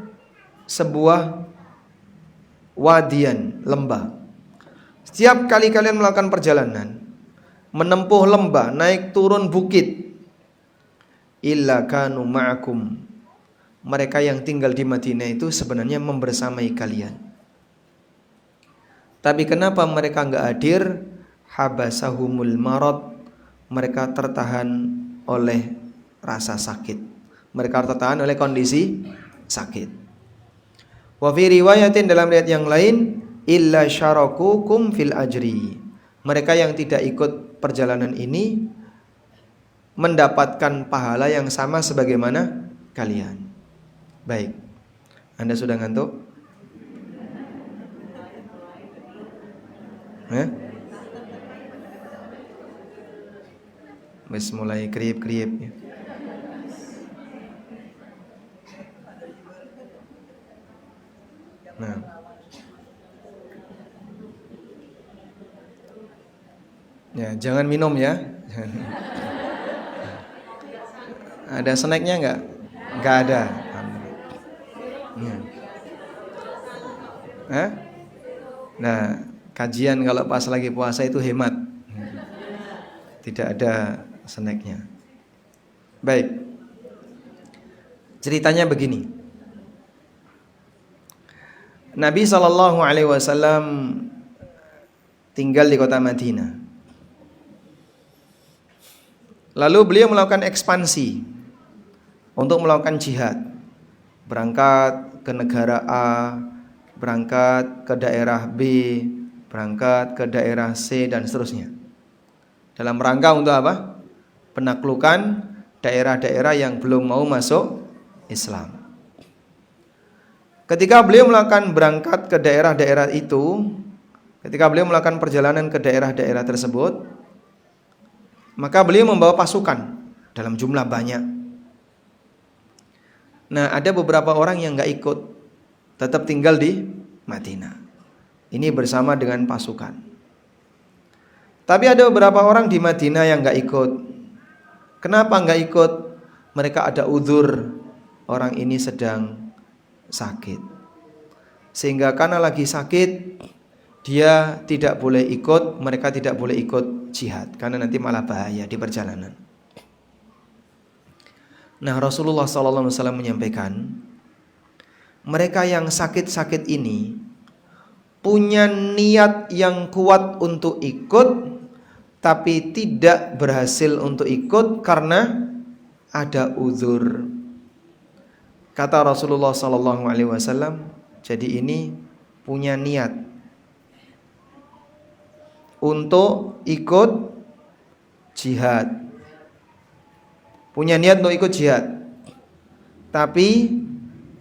sebuah wadian, lembah. Setiap kali kalian melakukan perjalanan, menempuh lembah, naik turun bukit, illa kanu ma'akum. Mereka yang tinggal di Madinah itu sebenarnya membersamai kalian. Tapi kenapa mereka enggak hadir? Habasahumul marad. Mereka tertahan oleh rasa sakit. Mereka tertahan oleh kondisi sakit. Wa fi riwayatin, dalam riwayat yang lain, illa syarakukum fil ajri. Mereka yang tidak ikut perjalanan ini mendapatkan pahala yang sama sebagaimana kalian. Baik. Anda sudah ngantuk? Wis mulai kriip-kriip ya. Nah. Ya, jangan minum ya. Ada snacknya enggak? Enggak ada. Nah, kajian kalau pas lagi puasa itu hemat. Tidak ada snacknya. Baik. Ceritanya begini. Nabi SAW tinggal di kota Madinah. Lalu beliau melakukan ekspansi untuk melakukan jihad. Berangkat ke negara A, berangkat ke daerah B, berangkat ke daerah C, dan seterusnya. Dalam rangka untuk apa? Penaklukan daerah-daerah yang belum mau masuk Islam. Ketika beliau melakukan berangkat ke daerah-daerah itu, ketika beliau melakukan perjalanan ke daerah-daerah tersebut, maka beliau membawa pasukan dalam jumlah banyak. Nah, ada beberapa orang yang enggak ikut, tetap tinggal di Madinah. Ini bersama dengan pasukan. Tapi ada beberapa orang di Madinah yang enggak ikut. Kenapa enggak ikut? Mereka ada uzur. Orang ini sedang sakit. Sehingga karena lagi sakit, dia tidak boleh ikut, mereka tidak boleh ikut jihad. Karena nanti malah bahaya di perjalanan. Nah, Rasulullah SAW menyampaikan, mereka yang sakit-sakit ini punya niat yang kuat untuk ikut, tapi tidak berhasil untuk ikut karena ada uzur. Kata Rasulullah SAW, jadi ini punya niat untuk ikut jihad, punya niat untuk ikut jihad, tapi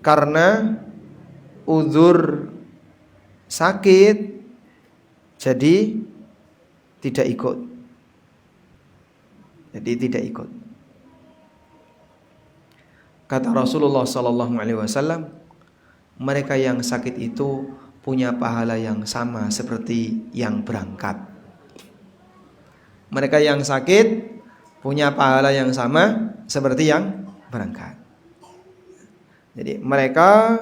karena uzur sakit, jadi tidak ikut. Kata Rasulullah SAW, mereka yang sakit itu punya pahala yang sama seperti yang berangkat. Mereka yang sakit punya pahala yang sama seperti yang berangkat. Jadi mereka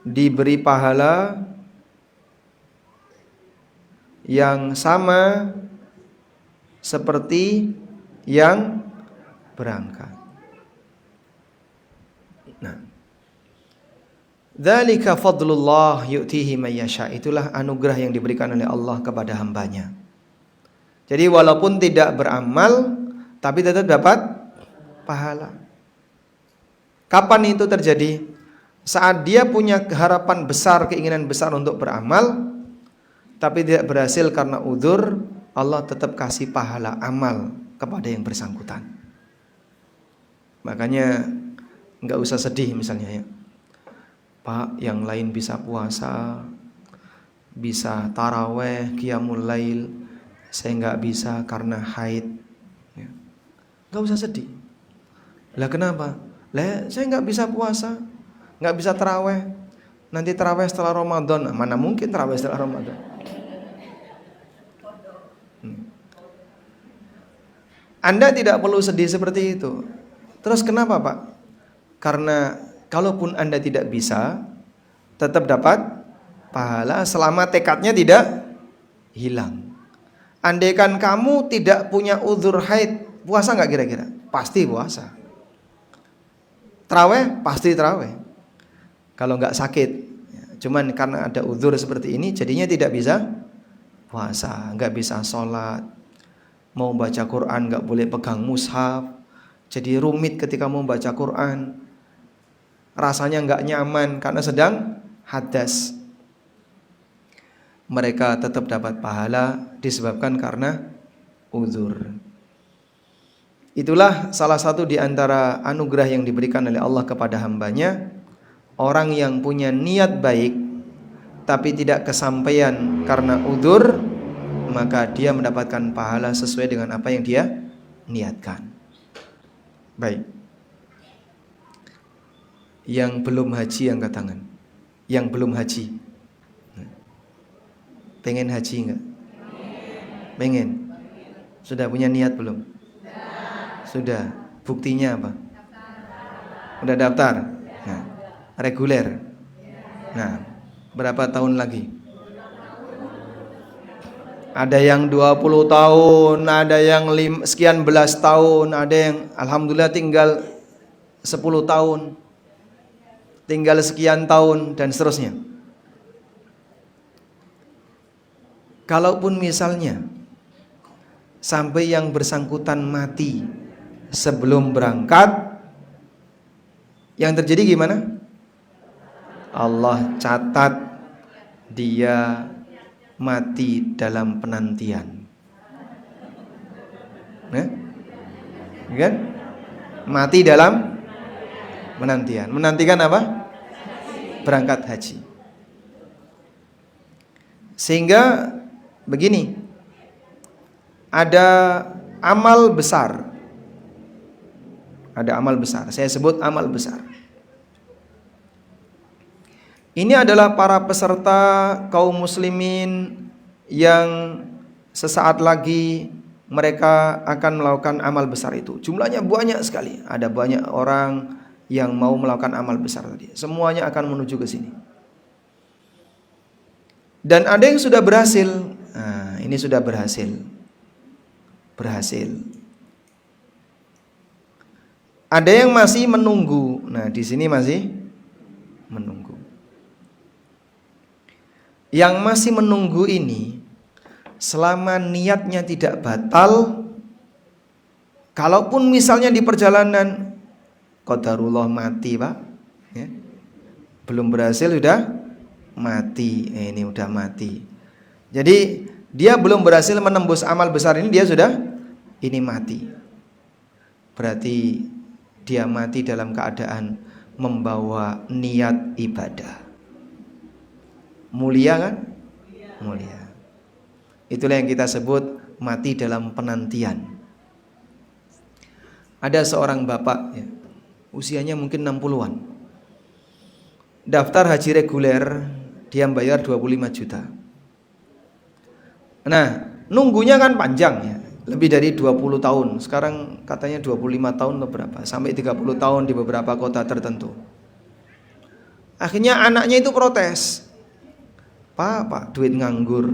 diberi pahala yang sama seperti yang berangkat. Nah, dzalika fadlullah yu'tihi may yasha. Itulah anugerah yang diberikan oleh Allah kepada hambanya. Jadi walaupun tidak beramal, tapi tetap dapat pahala. Kapan itu terjadi? Saat dia punya harapan besar, keinginan besar untuk beramal, tapi tidak berhasil karena uzur, Allah tetap kasih pahala amal kepada yang bersangkutan. Makanya enggak usah sedih misalnya ya. Pak, yang lain bisa puasa, bisa taraweh, qiyamul lail, saya enggak bisa karena haid. Ya. Enggak usah sedih. Lah kenapa? Lah saya enggak bisa puasa, enggak bisa taraweh. Nanti taraweh setelah Ramadan. Mana mungkin taraweh setelah Ramadan? Anda tidak perlu sedih seperti itu. Terus kenapa Pak? Karena kalaupun Anda tidak bisa, tetap dapat pahala selama tekadnya tidak hilang. Andaikan kamu tidak punya uzur haid, puasa nggak kira-kira? Pasti puasa. Traweh? Pasti traweh. Kalau nggak sakit. Cuman karena ada uzur seperti ini, jadinya tidak bisa puasa, nggak bisa sholat. Mau baca Quran nggak boleh pegang mushaf. Jadi rumit ketika mau baca Quran. Rasanya nggak nyaman karena sedang hadas. Mereka tetap dapat pahala disebabkan karena uzur. Itulah salah satu di antara anugerah yang diberikan oleh Allah kepada hambanya. Orang yang punya niat baik tapi tidak kesampaian karena uzur, maka dia mendapatkan pahala sesuai dengan apa yang dia niatkan. Baik. Yang belum haji angkat tangan. Yang belum haji. Pengen haji enggak? Pengen. Sudah punya niat belum? Sudah. Buktinya apa? Udah daftar. Nah, reguler. Nah, berapa tahun lagi? Ada yang 20 tahun, ada yang sekian belas tahun, ada yang alhamdulillah tinggal 10 tahun, tinggal sekian tahun, dan seterusnya. Kalaupun misalnya sampai yang bersangkutan mati sebelum berangkat, yang terjadi gimana? Allah catat dia mati dalam penantian. Kan? Mati dalam penantian. Menantikan apa? Berangkat haji. Sehingga begini, ada amal besar. Ada amal besar. Saya sebut amal besar. Ini adalah para peserta kaum muslimin yang sesaat lagi mereka akan melakukan amal besar itu. Jumlahnya banyak sekali. Ada banyak orang yang mau melakukan amal besar tadi. Semuanya akan menuju ke sini. Dan ada yang sudah berhasil. Nah, ini sudah berhasil. Ada yang masih menunggu. Nah, di sini masih menunggu. Yang masih menunggu ini, selama niatnya tidak batal, kalaupun misalnya di perjalanan qadarullah mati Pak, ya, belum berhasil sudah mati. Ini udah mati. Jadi dia belum berhasil menembus amal besar ini, dia sudah ini mati. Berarti dia mati dalam keadaan membawa niat ibadah. Mulia kan? Mulia. Itulah yang kita sebut mati dalam penantian. Ada seorang bapak ya, usianya mungkin 60-an. Daftar haji reguler, dia bayar 25 juta. Nah, nunggunya kan panjang ya. Lebih dari 20 tahun. Sekarang katanya 25 tahun atau berapa? Sampai 30 tahun di beberapa kota tertentu. Akhirnya anaknya itu protes. Pak, duit nganggur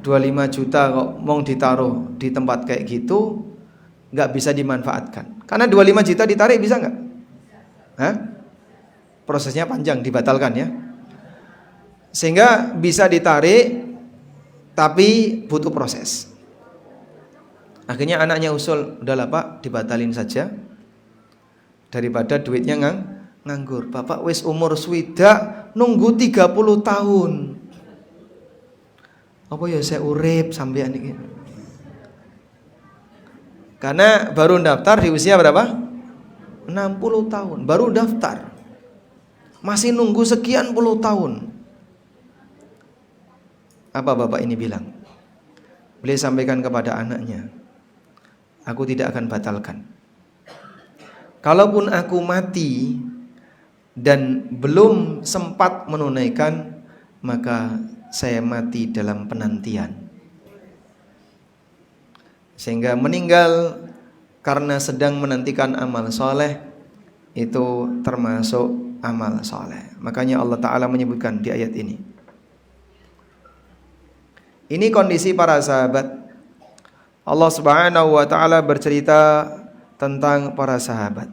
25 juta kok mau ditaruh di tempat kayak gitu, gak bisa dimanfaatkan. Karena 25 juta ditarik bisa gak? Hah? Prosesnya panjang, dibatalkan ya. Sehingga bisa ditarik, tapi butuh proses. Akhirnya anaknya usul, udahlah Pak, dibatalin saja daripada duitnya nganggur. Bapak wis umur swidak nunggu 30 tahun. Apa ya saya urip sampean iki? Karena baru daftar di usia berapa? 60 tahun, baru daftar. Masih nunggu sekian puluh tahun. Apa bapak ini bilang? Beliau sampaikan kepada anaknya, aku tidak akan batalkan. Kalaupun aku mati dan belum sempat menunaikan, maka saya mati dalam penantian. Sehingga meninggal karena sedang menantikan amal soleh, itu termasuk amal soleh. Makanya Allah Ta'ala menyebutkan di ayat ini. Ini kondisi para sahabat. Allah Subhanahu wa Ta'ala bercerita tentang para sahabat.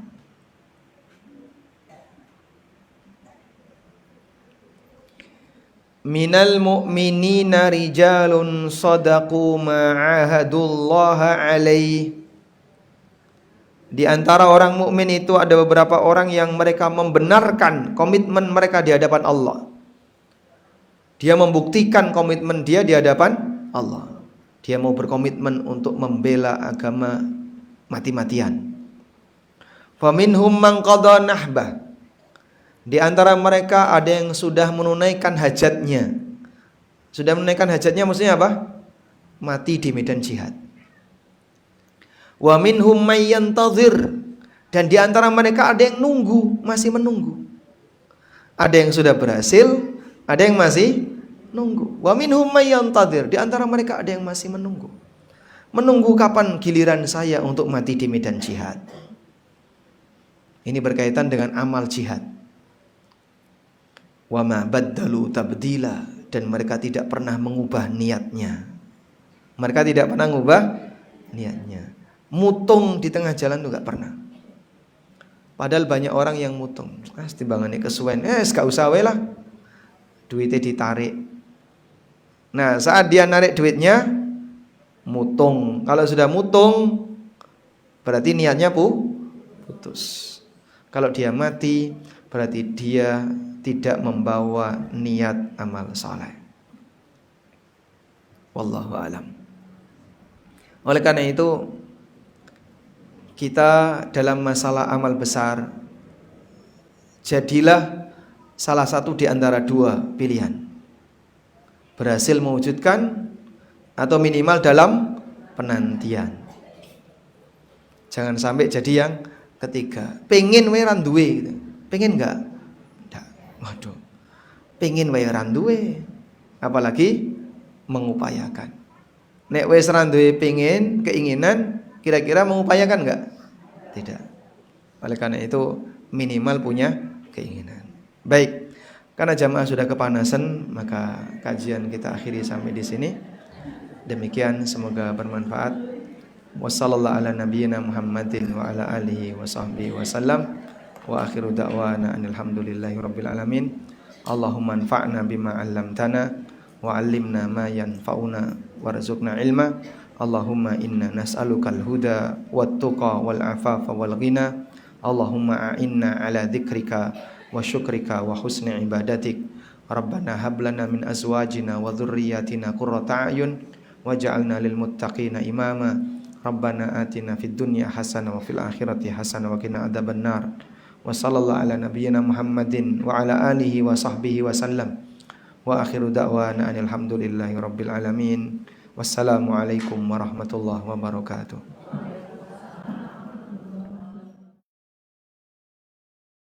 Minal mu'minina rijalun sadaqu ma'ahadullaha alaih. Di antara orang mukmin itu ada beberapa orang yang mereka membenarkan komitmen mereka di hadapan Allah. Dia membuktikan komitmen dia di hadapan Allah. Dia mau berkomitmen untuk membela agama mati-matian. Faminhum man qada nahbah. Di antara mereka ada yang sudah menunaikan hajatnya. Sudah menunaikan hajatnya maksudnya apa? Mati di medan jihad. Wa minhum may yantazir. Dan di antara mereka ada yang nunggu, masih menunggu. Ada yang sudah berhasil, ada yang masih nunggu. Wa minhum may yantazir. Di antara mereka ada yang masih menunggu. Menunggu kapan giliran saya untuk mati di medan jihad. Ini berkaitan dengan amal jihad. Wa ma baddalu tabdila, dan mereka tidak pernah mengubah niatnya. Mereka tidak pernah mengubah niatnya. Mutung di tengah jalan juga pernah. Padahal banyak orang yang mutung. Timbangannya kesuwen. Gak usah we lah. Duitnya ditarik. Nah, saat dia narik duitnya, mutung. Kalau sudah mutung, berarti niatnya putus. Kalau dia mati, berarti dia tidak membawa niat amal saleh. Wallahu alam. Oleh karena itu, kita dalam masalah amal besar, jadilah salah satu di antara dua pilihan. Berhasil mewujudkan atau minimal dalam penantian. Jangan sampai jadi yang ketiga. Pengen wae randuwe gitu. Pengen enggak? Enggak. Waduh. Pengen wae randuwe. Apalagi mengupayakan. Nek wis randuwe pengen, keinginan, kira-kira mengupayakan enggak? Tidak. Oleh karena itu minimal punya keinginan. Baik. Karena jamaah sudah kepanasan, maka kajian kita akhiri sampai di sini. Demikian, semoga bermanfaat. Wassallallahu ala nabiyyina Muhammadin wa ala alihi wa sahbihi wasallam. Wa akhiru da'wana alhamdulillahi rabbil alamin. Allahumma anfa'na bima 'allamtana wa 'allimna ma yanfa'una warzuqna ilma. Allahumma inna nas'alukal huda wat tuqa wal afafa wal ghina. Allahumma a'inna ala dzikrika wa syukrika wa husni ibadatik. Rabbana hab lana min azwajina wa dhurriyyatina qurrata a'yun waj'alna lil muttaqina imama. Rabbana atina fid dunya hasanah wa fil akhirati hasanah wa qina adzabannar. Wa sallallahu ala nabiyyina Muhammadin wa ala alihi wa sahbihi wa sallam. Wa akhiru da'wana alhamdulillahi rabbil alamin. Wassalamu alaikum warahmatullahi wabarakatuh.